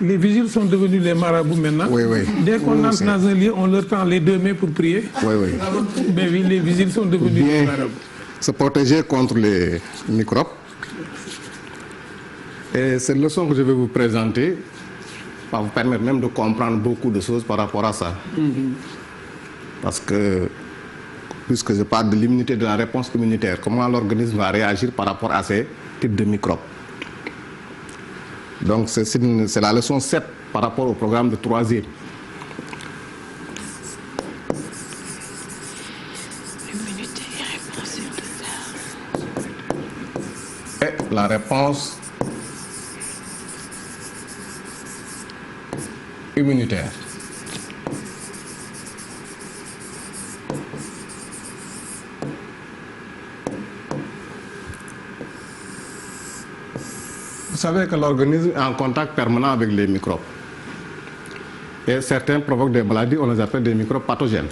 Les vigiles sont devenus les marabouts maintenant. Oui, oui. Dès qu'on entre dans un lieu, on leur tend les deux mains pour prier. Oui, oui. Mais oui, les vigiles sont devenus les marabouts. Se protéger contre les microbes. Et cette leçon que je vais vous présenter va vous permettre même de comprendre beaucoup de choses par rapport à ça. Parce que, puisque je parle de l'immunité, de la réponse immunitaire, comment l'organisme va réagir par rapport à ces types de microbes. Donc c'est la leçon 7 par rapport au programme de 3e. Et la réponse immunitaire. Vous savez que l'organisme est en contact permanent avec les microbes. Et certains provoquent des maladies, on les appelle des microbes pathogènes.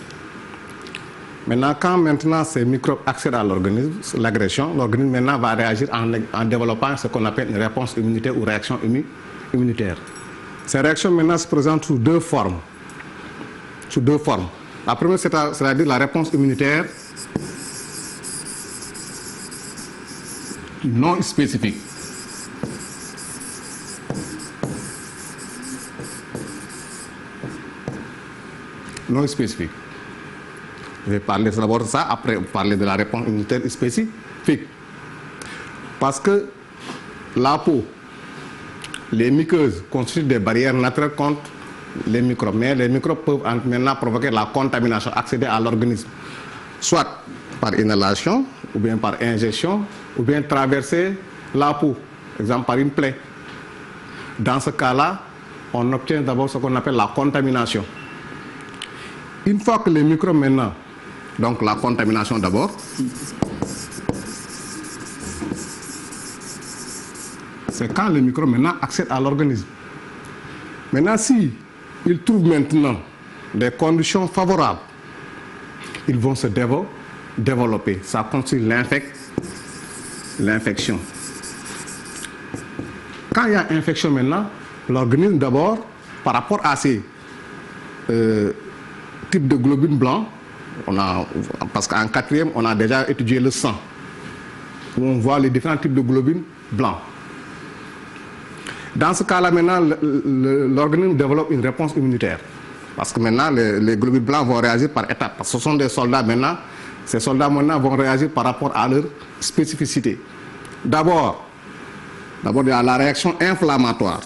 Maintenant, quand ces microbes accèdent à l'organisme, l'agression, l'organisme maintenant va réagir en développant ce qu'on appelle une réponse immunitaire ou réaction immunitaire. Ces réactions maintenant se présentent sous deux formes. La première, c'est-à-dire la réponse immunitaire non spécifique. Non spécifique. Je vais parler d'abord de ça, après parler de la réponse immunitaire spécifique. Parce que la peau, les muqueuses constituent des barrières naturelles contre les microbes. Mais les microbes peuvent maintenant provoquer la contamination, accéder à l'organisme, soit par inhalation, ou bien par injection, ou bien traverser la peau, par exemple par une plaie. Dans ce cas-là, on obtient d'abord ce qu'on appelle la contamination. Une fois que les microbes maintenant, donc la contamination d'abord, c'est quand les microbes maintenant accèdent à l'organisme. Maintenant, si ils trouvent maintenant des conditions favorables, ils vont se développer. Ça constitue l'infection. Quand il y a infection maintenant, l'organisme d'abord, par rapport à ces types de globules blancs, parce qu'en 4e, on a déjà étudié le sang, où on voit les différents types de globules blancs. Dans ce cas-là, maintenant, l'organisme développe une réponse immunitaire. Parce que maintenant, les globules blancs vont réagir par étapes. Parce que ce sont des soldats maintenant. Ces soldats maintenant vont réagir par rapport à leur spécificité. D'abord, il y a la réaction inflammatoire.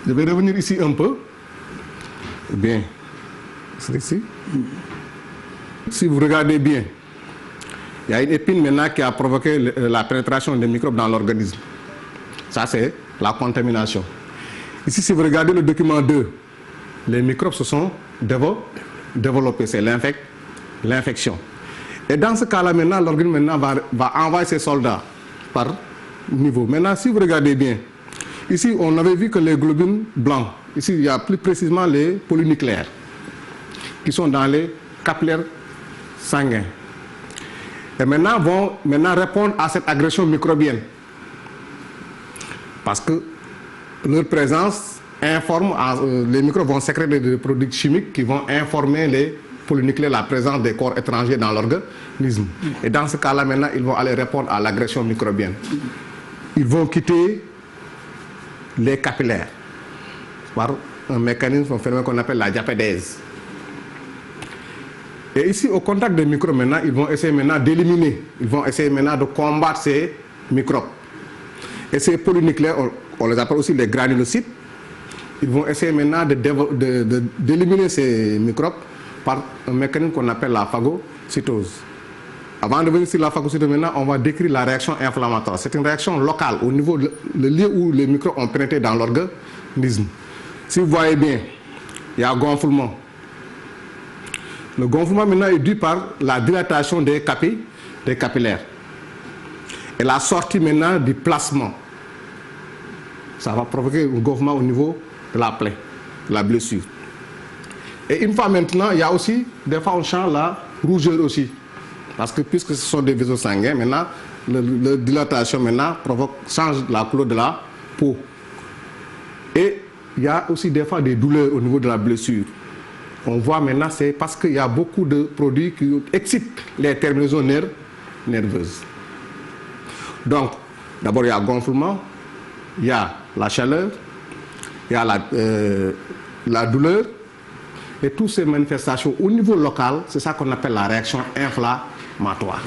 Je vais revenir ici un peu. Bien. C'est ici. Si vous regardez bien, il y a une épine maintenant qui a provoqué la pénétration des microbes dans l'organisme. Ça, c'est la contamination. Ici, si vous regardez le document 2, les microbes se sont développés. C'est l'infection. Et dans ce cas-là, maintenant, l'organisme va envoyer ses soldats par niveau. Maintenant, si vous regardez bien, ici, on avait vu que les globules blancs, ici, il y a plus précisément les polynucléaires, qui sont dans les capillaires sanguins. Et maintenant, vont répondre à cette agression microbienne. Parce que leur présence informe, les microbes vont sécréter des produits chimiques qui vont informer les polynucléaires la présence des corps étrangers dans l'organisme. Et dans ce cas-là, maintenant, ils vont aller répondre à l'agression microbienne. Ils vont quitter les capillaires par un mécanisme, un phénomène qu'on appelle la diapédèse. Et ici, au contact des microbes, maintenant, ils vont essayer maintenant d'éliminer, ils vont essayer maintenant de combattre ces microbes. Et ces polynucléaires, on les appelle aussi les granulocytes, ils vont essayer maintenant d'éliminer ces microbes par un mécanisme qu'on appelle la phagocytose. Avant de venir sur la phagocytose, maintenant, on va décrire la réaction inflammatoire. C'est une réaction locale au niveau du lieu où les microbes ont pénétré dans l'organisme. Si vous voyez bien, il y a un gonflement. Le gonflement maintenant est dû par la dilatation des capillaires. Et la sortie maintenant du plasma. Ça va provoquer un gonflement au niveau de la plaie, de la blessure. Et une fois maintenant, il y a aussi, des fois on change la rougeur aussi. Parce que puisque ce sont des vaisseaux sanguins, maintenant, la dilatation maintenant change la couleur de la peau. Et il y a aussi des fois des douleurs au niveau de la blessure. On voit maintenant, c'est parce qu'il y a beaucoup de produits qui excitent les terminaisons nerveuses. Donc, d'abord, il y a gonflement, il y a la chaleur, il y a la douleur, et toutes ces manifestations au niveau local, c'est ça qu'on appelle la réaction inflammatoire.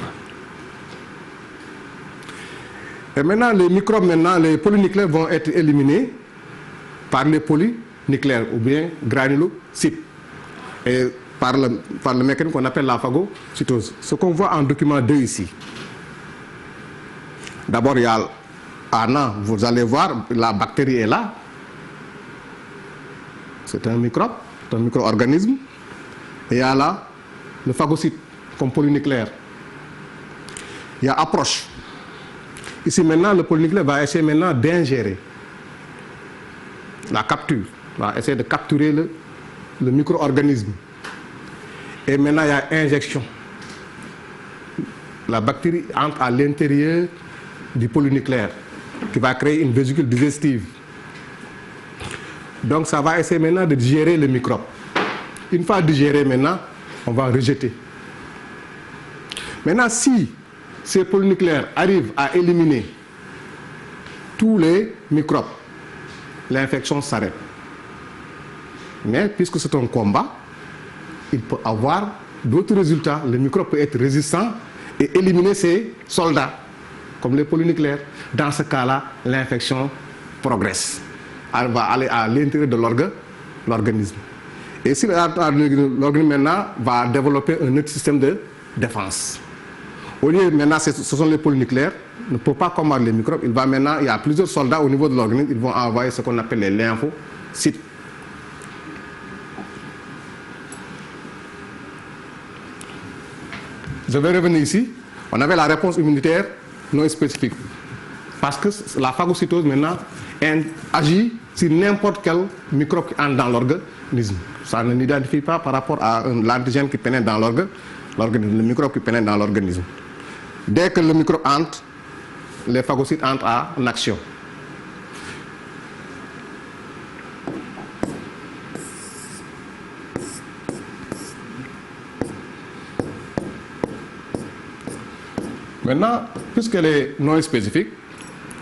Et maintenant, les microbes, les polynucléaires vont être éliminés par les polynucléaires ou bien granulocytes. Et par le mécanisme qu'on appelle la phagocytose. Ce qu'on voit en document 2 ici. D'abord, il y a ANA, vous allez voir, la bactérie est là. C'est un microbe, c'est un micro-organisme. Et il y a là le phagocyte comme polynucléaire. Il y a approche. Ici maintenant, le polynucléaire va essayer maintenant d'ingérer la capture, va essayer de capturer le micro-organisme. Et maintenant, il y a injection. La bactérie entre à l'intérieur du polynucléaire qui va créer une vésicule digestive. Donc, ça va essayer maintenant de digérer le microbe. Une fois digéré maintenant, on va rejeter. Maintenant, si ces polynucléaires arrivent à éliminer tous les microbes, l'infection s'arrête. Mais puisque c'est un combat, il peut avoir d'autres résultats. Le microbe peut être résistant et éliminer ses soldats, comme les polynucléaires. Dans ce cas-là, l'infection progresse. Elle va aller à l'intérieur de l'organisme. Et si l'organisme maintenant va développer un autre système de défense. Au lieu maintenant, ce sont les polynucléaires, ne peut pas combattre les microbes. Il y a plusieurs soldats au niveau de l'organisme, ils vont envoyer ce qu'on appelle les lymphocytes. Je vais revenir ici. On avait la réponse immunitaire non spécifique. Parce que la phagocytose maintenant agit sur n'importe quel microbe qui entre dans l'organisme. Ça ne l'identifie pas par rapport à l'antigène qui pénètre dans l'organisme, le microbe qui pénètre dans l'organisme. Dès que le microbe entre, les phagocytes entrent en action. Maintenant, puisqu'elle est non spécifique,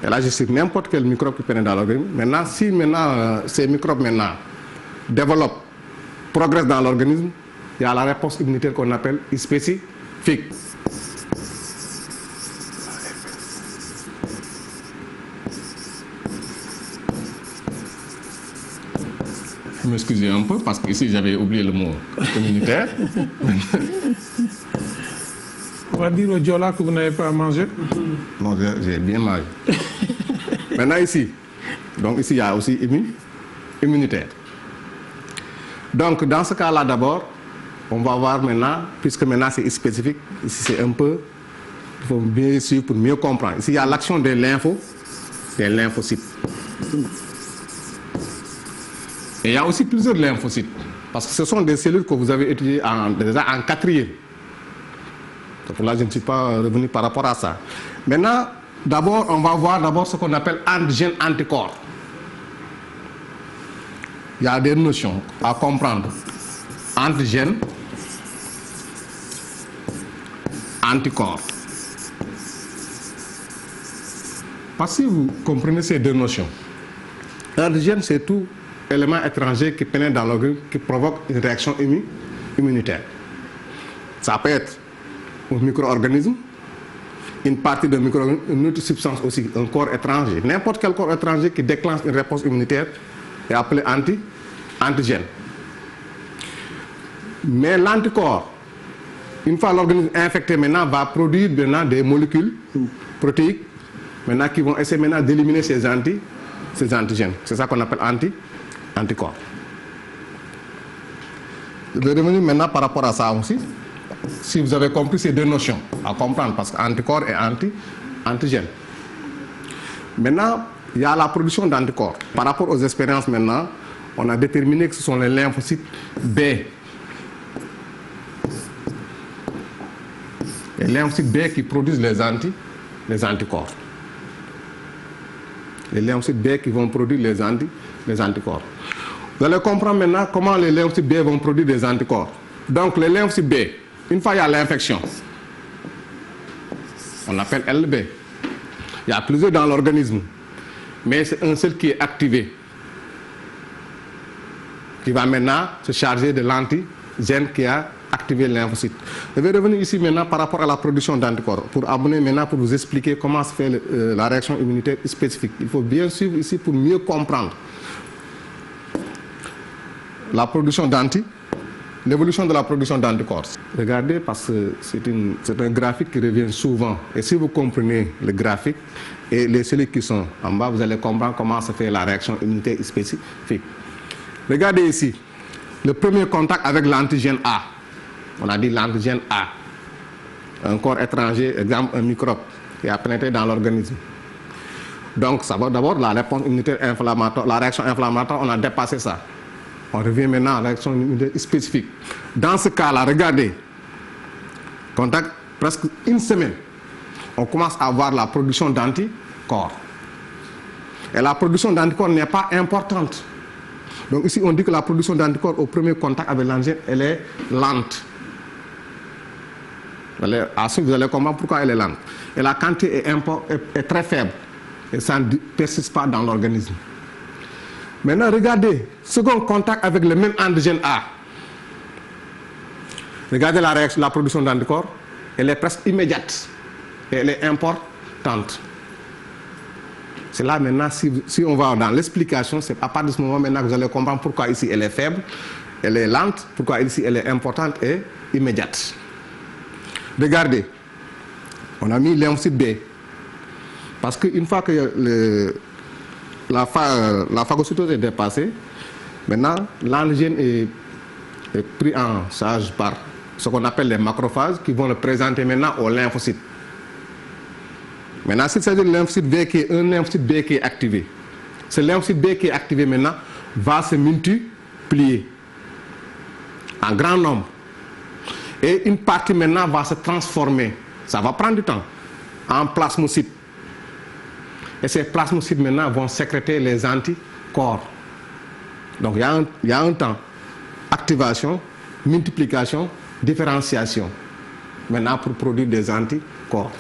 elle agit sur n'importe quel microbe qui pénètre dans l'organisme. Maintenant, si ces microbes développent, progressent dans l'organisme, il y a la réponse immunitaire qu'on appelle spécifique. Je m'excuse un peu parce qu'ici j'avais oublié le mot immunitaire. On va dire au Diola que vous n'avez pas mangé. Non, j'ai bien mangé. Maintenant ici, il y a aussi immunitaire. Donc dans ce cas-là d'abord, on va voir maintenant, puisque maintenant c'est spécifique, ici c'est un peu, il faut bien suivre pour mieux comprendre. Ici il y a l'action des lymphocytes. Et il y a aussi plusieurs lymphocytes, parce que ce sont des cellules que vous avez étudiées déjà en 4e. Donc là, je ne suis pas revenu par rapport à ça. Maintenant, d'abord, on va voir ce qu'on appelle antigène anticorps. Il y a des notions à comprendre. Antigène, anticorps. Parce que si vous comprenez ces deux notions, antigène, c'est tout élément étranger qui pénètre dans l'organisme, qui provoque une réaction immunitaire. Ça peut être un micro-organisme, une partie d'un micro-organisme, une autre substance aussi, un corps étranger. N'importe quel corps étranger qui déclenche une réponse immunitaire est appelé antigène. Mais l'anticorps, une fois l'organisme infecté, maintenant va produire des molécules protéiques qui vont essayer d'éliminer ces antigènes. C'est ça qu'on appelle anticorps. Je vais revenir maintenant par rapport à ça aussi. Si vous avez compris ces deux notions à comprendre, parce qu'anticorps et antigène. Maintenant, il y a la production d'anticorps. Par rapport aux expériences maintenant, on a déterminé que ce sont les lymphocytes B. Les lymphocytes B qui produisent les anticorps. Les lymphocytes B qui vont produire les anticorps. Vous allez comprendre maintenant comment les lymphocytes B vont produire des anticorps. Donc les lymphocytes B, une fois il y a l'infection, on l'appelle LB. Il y a plusieurs dans l'organisme, mais c'est un seul qui est activé, qui va maintenant se charger de l'antigène qui a activé le lymphocyte. Je vais revenir ici maintenant par rapport à la production d'anticorps, pour amener maintenant pour vous expliquer comment se fait la réaction immunitaire spécifique. Il faut bien suivre ici pour mieux comprendre la production l'évolution de la production d'anticorps. Regardez, parce que c'est un graphique qui revient souvent. Et si vous comprenez le graphique et les cellules qui sont en bas, vous allez comprendre comment se fait la réaction immunitaire spécifique. Regardez ici, le premier contact avec l'antigène A. On a dit l'antigène A. Un corps étranger, exemple un microbe qui a pénétré dans l'organisme. Donc, ça va d'abord la réponse immunitaire inflammatoire, la réaction inflammatoire, on a dépassé ça. On revient maintenant à la réaction immunitaire spécifique. Dans ce cas-là, regardez, contact presque une semaine, on commence à avoir la production d'anticorps. Et la production d'anticorps n'est pas importante. Donc ici, on dit que la production d'anticorps au premier contact avec l'antigène, elle est lente. Ensuite, vous allez comprendre pourquoi elle est lente. Et la quantité est très faible. Et ça ne persiste pas dans l'organisme. Maintenant, regardez, second contact avec le même antigène A. Regardez la production d'anticorps, elle est presque immédiate et elle est importante. C'est là maintenant, si on va dans l'explication, c'est à partir de ce moment maintenant que vous allez comprendre pourquoi ici elle est faible, elle est lente, pourquoi ici elle est importante et immédiate. Regardez, on a mis lymphocyte B. Parce qu'une fois que la phagocytose est dépassée, maintenant l'antigène est pris en charge par ce qu'on appelle les macrophages qui vont le présenter maintenant aux lymphocytes. Maintenant, s'il s'agit de lymphocyte B qui est un lymphocyte B qui est activé, ce lymphocyte B qui est activé maintenant va se multiplier en grand nombre. Et une partie maintenant va se transformer, ça va prendre du temps, en plasmocytes. Et ces plasmocytes maintenant vont sécréter les anticorps. Donc il y a un temps, activation, multiplication, différenciation, maintenant pour produire des anticorps.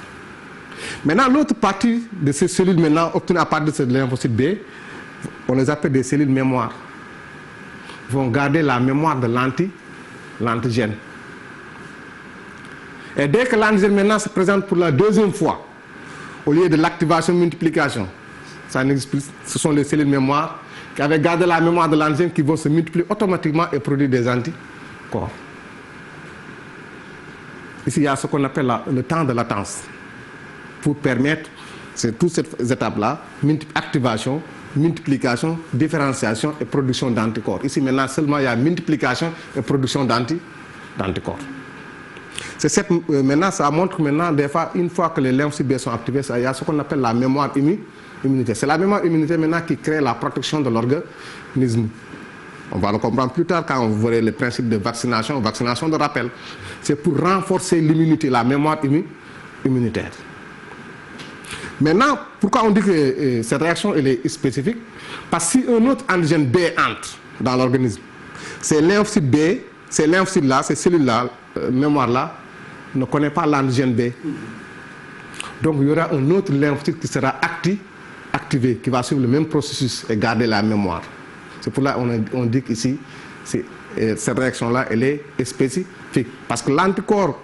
Maintenant, l'autre partie de ces cellules maintenant obtenues à partir de ce lymphocyte B, on les appelle des cellules mémoire. Ils vont garder la mémoire de l'antigène. Et dès que l'antigène maintenant se présente pour la deuxième fois, au lieu de l'activation multiplication, ça n'existe plus. Ce sont les cellules mémoire qui avaient gardé la mémoire de l'antigène qui vont se multiplier automatiquement et produire des anticorps. Ici, il y a ce qu'on appelle le temps de latence. Pour permettre toutes ces étapes-là, activation, multiplication, différenciation et production d'anticorps. Ici maintenant seulement il y a multiplication et production d'anticorps. Maintenant ça montre maintenant des fois, une fois que les lymphocytes B sont activés, il y a ce qu'on appelle la mémoire immunitaire. C'est la mémoire immunitaire maintenant qui crée la protection de l'organisme. On va le comprendre plus tard quand vous verrez le principe de vaccination de rappel. C'est pour renforcer l'immunité, la mémoire immunitaire. Maintenant, pourquoi on dit que cette réaction elle est spécifique? Parce que si un autre antigène B entre dans l'organisme, ces lymphocytes B, ces lymphocytes-là, ces cellules-là, mémoire-là, ne connaissent pas l'antigène B. Donc il y aura un autre lymphocyte qui sera activé, qui va suivre le même processus et garder la mémoire. C'est pour là qu'on dit qu'ici, cette réaction-là, elle est spécifique. Parce que l'anticorps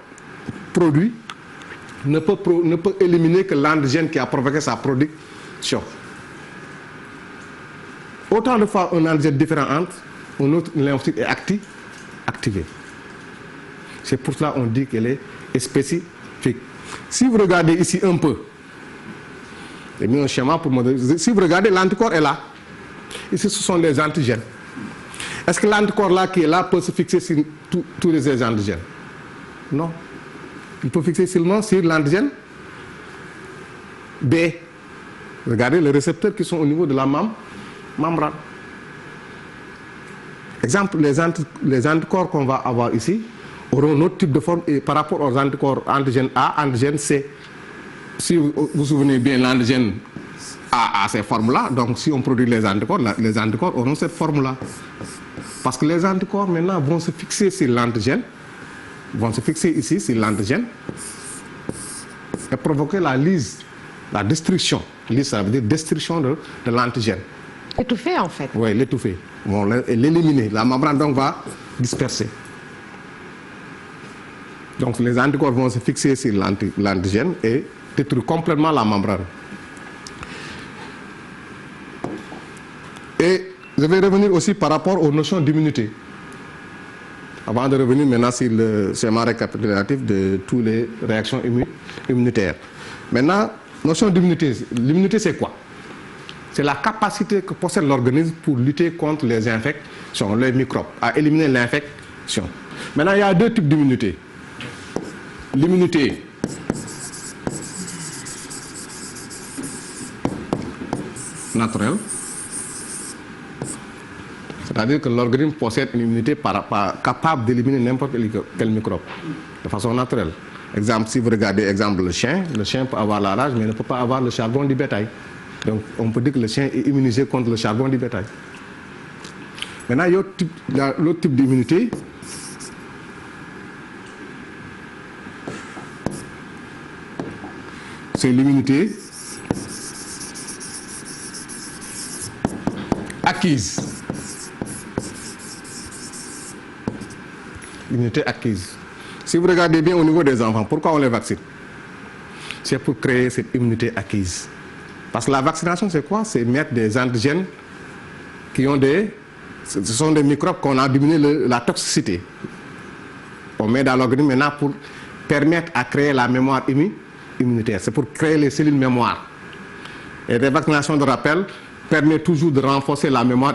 produit ne peut éliminer que l'antigène qui a provoqué sa production. Autant de fois un antigène différent entre, un autre lymphocyte est activé. C'est pour cela qu'on dit qu'elle est spécifique. Si vous regardez ici un peu, j'ai mis un schéma pour modéliser. Si vous regardez, l'anticorps est là. Ici, ce sont les antigènes. Est-ce que l'anticorps là qui est là peut se fixer sur tous les antigènes? Non. Il peut fixer seulement sur l'antigène B. Regardez les récepteurs qui sont au niveau de la membrane. Exemple, les anticorps qu'on va avoir ici auront un autre type de forme et par rapport aux anticorps antigène A, antigène C. Si vous vous souvenez bien, l'antigène A ces formes-là, donc si on produit les anticorps auront cette forme-là. Parce que les anticorps maintenant vont se fixer sur l'antigène, vont se fixer ici sur l'antigène et provoquer la lyse, la destruction. Lyse, ça veut dire destruction de l'antigène. Étouffer en fait. Oui, l'étouffer. Vont l'éliminer. La membrane donc va disperser. Donc les anticorps vont se fixer sur l'antigène et détruire complètement la membrane. Et je vais revenir aussi par rapport aux notions d'immunité. Avant de revenir maintenant sur le schéma récapitulatif de toutes les réactions immunitaires. Maintenant, notion d'immunité. L'immunité, c'est quoi? C'est la capacité que possède l'organisme pour lutter contre les infections, les microbes, à éliminer l'infection. Maintenant, il y a deux types d'immunité. L'immunité naturelle, c'est-à-dire que l'organisme possède une immunité capable d'éliminer n'importe quel microbe de façon naturelle. Exemple, si vous regardez exemple le chien peut avoir la rage mais ne peut pas avoir le charbon du bétail. Donc on peut dire que le chien est immunisé contre le charbon du bétail. Maintenant, il y a l'autre type d'immunité. C'est l'immunité acquise. L'immunité acquise. Si vous regardez bien au niveau des enfants, pourquoi on les vaccine? C'est pour créer cette immunité acquise. Parce que la vaccination, c'est quoi? C'est mettre des antigènes qui ont ce sont des microbes qu'on a diminué la toxicité. On met dans l'organisme maintenant pour permettre à créer la mémoire immunitaire. C'est pour créer les cellules mémoire. Et les vaccinations de rappel permettent toujours de renforcer la mémoire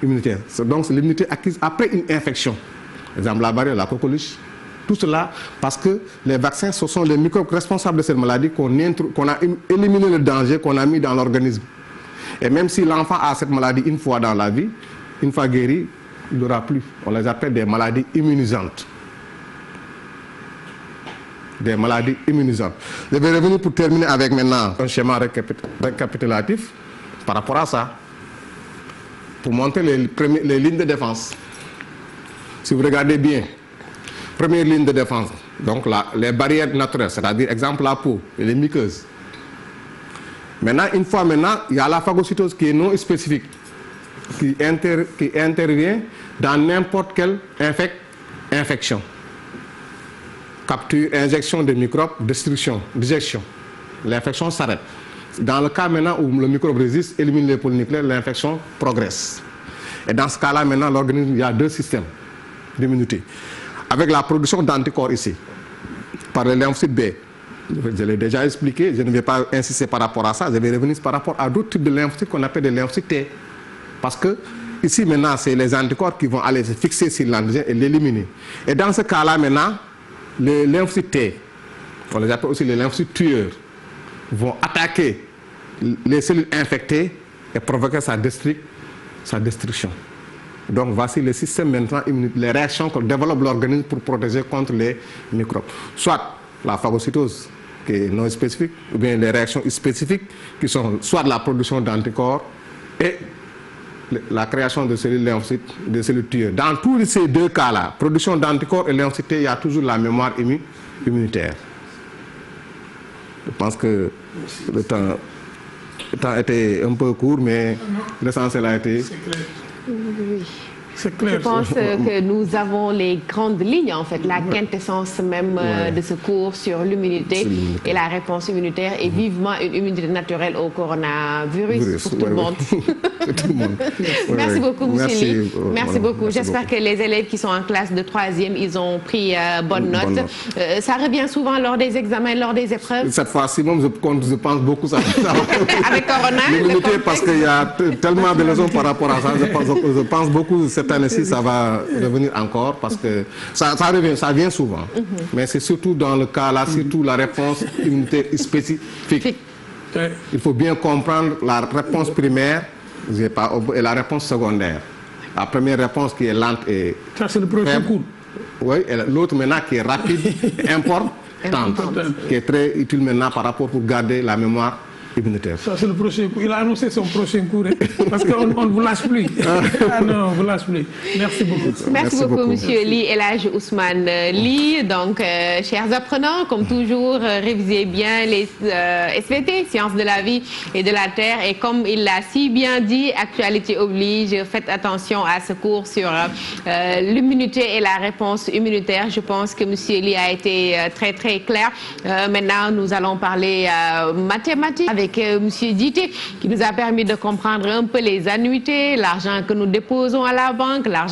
immunitaire. Donc c'est l'immunité acquise après une infection. Par exemple, la variole, la coqueluche. Tout cela parce que les vaccins, ce sont les microbes responsables de cette maladie qu'on a éliminé le danger, qu'on a mis dans l'organisme. Et même si l'enfant a cette maladie une fois dans la vie, une fois guéri, il n'aura plus. On les appelle des maladies immunisantes. Des maladies immunisantes. Je vais revenir pour terminer avec maintenant un schéma récapitulatif par rapport à ça, pour montrer les lignes de défense. Si vous regardez bien, première ligne de défense, donc les barrières naturelles, c'est-à-dire exemple la peau et les muqueuses. Maintenant, il y a la phagocytose qui est non spécifique, qui intervient dans n'importe quelle infection. Capture, injection de microbes, destruction, déjection. L'infection s'arrête. Dans le cas maintenant où le microbe résiste, élimine les polynucléaires, l'infection progresse. Et dans ce cas-là, maintenant, l'organisme, il y a deux systèmes d'immunité. Avec la production d'anticorps ici, par le lymphocyte B. Je l'ai déjà expliqué, je ne vais pas insister par rapport à ça, je vais revenir par rapport à d'autres types de lymphocytes qu'on appelle des lymphocytes T. Parce que ici maintenant, c'est les anticorps qui vont aller se fixer sur l'antigène et l'éliminer. Et dans ce cas-là maintenant, les lymphocytes T, on les appelle aussi les lymphocytes tueurs, vont attaquer les cellules infectées et provoquer sa destruction. Donc voici le système maintenant immunitaire, les réactions que développe l'organisme pour protéger contre les microbes. Soit la phagocytose qui est non spécifique, ou bien les réactions spécifiques qui sont soit la production d'anticorps et la création de cellules lymphocytes, de cellules tueurs. Dans tous ces deux cas-là, production d'anticorps et lymphocytes, il y a toujours la mémoire immunitaire. Je pense que le temps était un peu court, mais l'essentiel a été... Oui. C'est clair. Je pense que nous avons les grandes lignes, en fait, la quintessence même de ce cours sur l'immunité et la réponse immunitaire et vivement une immunité naturelle au coronavirus pour tout le monde. Merci beaucoup, Moussili. Merci beaucoup. J'espère que les élèves qui sont en classe de 3e, ils ont pris bonne note. Ça revient souvent lors des examens, lors des épreuves. Cette fois-ci, même, je pense beaucoup ça. Avec Corona. L'immunité, parce qu'il y a tellement de leçons par rapport à ça. Je pense beaucoup cette année-ci, ça va revenir encore parce que ça vient souvent. Mais c'est surtout dans le cas là, surtout la réponse immunitaire spécifique. Il faut bien comprendre la réponse primaire et la réponse secondaire. La première réponse qui est lente et Ça, c'est le prochain faible. cours. Oui, et l'autre maintenant qui est rapide, importante, qui est très utile maintenant par rapport pour garder la mémoire immunitaire. Ça, c'est le prochain cours. Il a annoncé son prochain cours, hein, parce qu'on ne vous lâche plus. Ah non, on ne vous lâche plus. Merci beaucoup. Merci beaucoup, Monsieur Ly, El Hadj Ousmane Ly. Donc, chers apprenants, comme toujours, révisez bien les SVT, Sciences de la vie et de la terre. Et comme il l'a si bien dit, actualité oblige, faites attention à ce cours sur l'immunité et la réponse immunitaire. Je pense que Monsieur Ly a été très, très clair. Maintenant, nous allons parler mathématiques avec Monsieur Dité, qui nous a permis de comprendre un peu les annuités, l'argent que nous déposons à la banque, l'argent